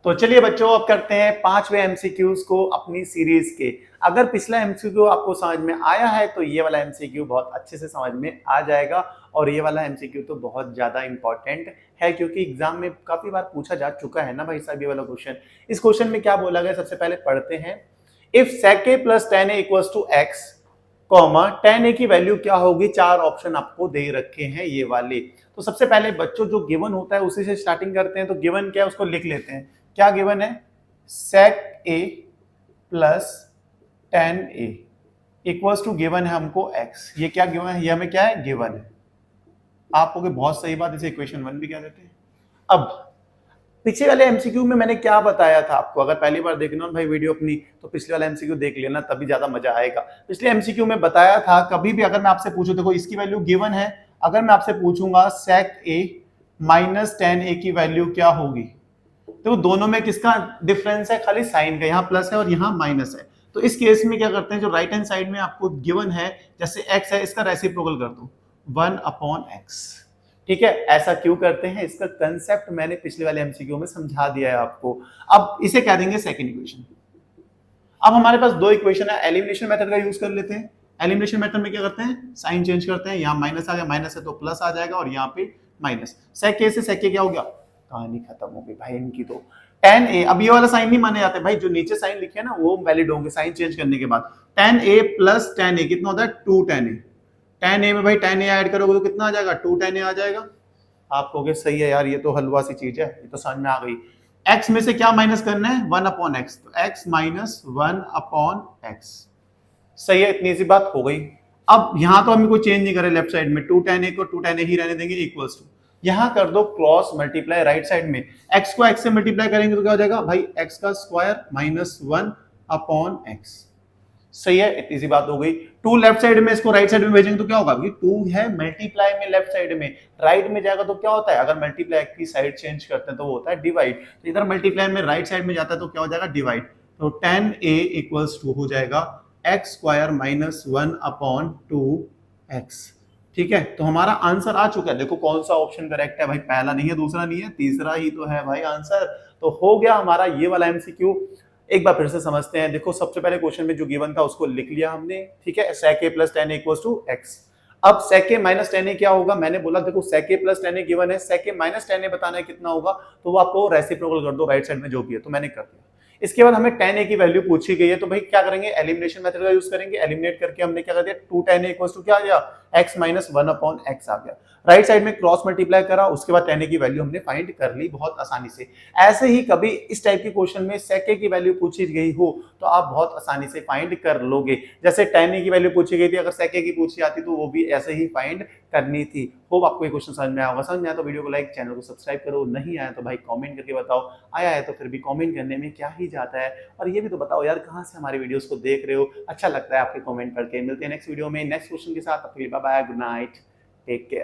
तो चलिए बच्चों, अब करते हैं पांचवे एमसीक्यूज को अपनी सीरीज के। अगर पिछला एमसीक्यू आपको समझ में आया है तो ये वाला एमसीक्यू बहुत अच्छे से समझ में आ जाएगा। और ये वाला एमसीक्यू तो बहुत ज्यादा इंपॉर्टेंट है क्योंकि एग्जाम में काफी बार पूछा जा चुका है ना भाई साहब ये वाला क्वेश्चन। इस क्वेश्चन में क्या बोला गया, सबसे पहले पढ़ते हैं। If sec a plus tan a equals to x, comma tan a की वैल्यू क्या होगी। चार ऑप्शन आपको दे रखे हैं ये वाले। तो सबसे पहले बच्चों जो गिवन होता है उसी से स्टार्टिंग करते हैं। तो गिवन क्या है उसको लिख लेते हैं। क्या गिवन है, sec a plus tan a equals to given है हमको x। ये क्या गिवन है, ये हमें क्या है, गिवन है। आप कहोगे बहुत सही बात, इसे इक्वेशन 1 भी कह देते हैं। अब पिछले वाले एमसीक्यू में मैंने क्या बताया था आपको, अगर पहली बार देखना हो भाई वीडियो अपनी तो पिछले वाला एमसीक्यू देख लेना, तभी ज्यादा मजा आएगा। पिछले एमसीक्यू में बताया था कभी भी अगर मैं आपसे पूछूं, देखो इसकी वैल्यू गिवन है, अगर मैं आपसे पूछूंगा sec a minus tan a की वैल्यू क्या होगी, तो दोनों में किसका डिफरेंस है, खाली साइन का, यहाँ प्लस है और यहाँ माइनस है। तो इस केस में क्या करते हैं, जो राइट हैंड साइड में आपको गिवन है जैसे x है, इसका रेसिप्रोकल कर दो 1/x। ठीक है, ऐसा क्यों करते हैं, इसका कंसेप्ट मैंने पिछले वाले एमसीक्यू में समझा दिया है आपको। अब इसे कह देंगे सेकंड इक्वेशन। अब हमारे पास दो इक्वेशन है, एलिमिनेशन मेथड का यूज कर लेते हैं। एलिमिनेशन मेथड में क्या करते हैं, साइन चेंज करते हैं, यहाँ माइनस आ गया, माइनस है तो प्लस आ जाएगा और यहाँ पे माइनस। sec a से sec a क्या हो गया, कहानी खत्म हो गई भाई इनकी तो। tan a, अब ये वाला साइन नहीं माने जाते भाई, जो नीचे साइन लिखे हैं ना वो वैलिड होंगे साइन चेंज करने के बाद। tan a plus tan a कितना होता है, 2 tan a। tan a में भाई tan a ऐड करोगे तो कितना आ जाएगा, 2 tan a आ जाएगा। आप कहोगे सही है यार, ये तो हलवा सी चीज है, ये तो समझ में आ गई। x में से क्या माइनस करना है, 1/x, तो x माइनस 1/x। सही है, इतनी सी बात हो गई। अब यहां तो हमें कोई चेंज नहीं करे, लेफ्ट साइड में 2 tan a को 2 tan a ही रहने देंगे, इक्वल्स टू यहां कर दो क्रॉस मल्टीप्लाई राइट साइड में। x को x से मल्टीप्लाई करेंगे तो क्या हो जाएगा भाई, x का स्क्वायर माइनस 1/x। सही है, इतनी सी बात हो गई। 2 लेफ्ट साइड में, इसको राइट साइड में भेजेंगे तो क्या होगा, 2 है मल्टीप्लाई में लेफ्ट साइड में, राइट में जाएगा तो क्या होता है, अगर मल्टीप्लाई की साइड चेंज करते हैं तो वो होता है डिवाइड। तो इधर मल्टीप्लाई में राइट साइड में जाता है तो क्या हो जाएगा, डिवाइड। तो tan a इक्वल्स टू हो जाएगा x स्क्वायर माइनस 1/2x। ठीक है, तो हमारा आंसर आ चुका है। देखो कौन सा ऑप्शन करेक्ट है भाई, पहला नहीं है, दूसरा नहीं है, तीसरा ही तो है भाई आंसर। तो हो गया हमारा ये वाला एमसीक्यू। एक बार फिर से समझते हैं। देखो सबसे पहले क्वेश्चन में जो गिवन था उसको लिख लिया हमने, ठीक है, sec a plus tan a equals to x। अब sec a minus tan a क्या होगा, मैंने बोला देखो sec a plus tan a given है, sec a minus tan a बताना है कितना होगा, तो वो आपको रेसिप्रोकल कर दो राइट साइड में जो भी है, तो मैंने कर दिया। इसके बाद हमें tan a की वैल्यू पूछी गई है, तो भाई क्या करेंगे, एलिमिनेशन मेथड का यूज करेंगे। एलिमिनेट करके हमने क्या कर दिया, 2 tan a इक्वल्स टू क्या आ गया, x माइनस 1/x आ गया। राइट साइड में क्रॉस मल्टीप्लाई करा, उसके बाद tan a की वैल्यू हमने फाइंड कर ली बहुत आसानी से। ऐसे ही कभी इस टाइप के क्वेश्चन में sec a की वैल्यू पूछी गई हो तो आप बहुत आसानी से फाइंड कर लोगे। जैसे tan a की वैल्यू पूछी गई थी, अगर sec a की पूछी आती तो वो भी ऐसे ही फाइंड करनी थी। होप आपको ये क्वेश्चन समझ में आया होगा। समझ में आया तो वीडियो को लाइक, चैनल को सब्सक्राइब करो, नहीं आया तो भाई कमेंट करके बताओ, आया है तो फिर भी कमेंट करने में क्या ही जाता है। और ये भी तो बताओ यार कहाँ से हमारे वीडियोस को देख रहे हो, अच्छा लगता है आपके कमेंट करके। मिलते हैं नेक्स्ट वीडियो में नेक्स्ट क्वेश्चन के साथ, bye bye, good night, take care.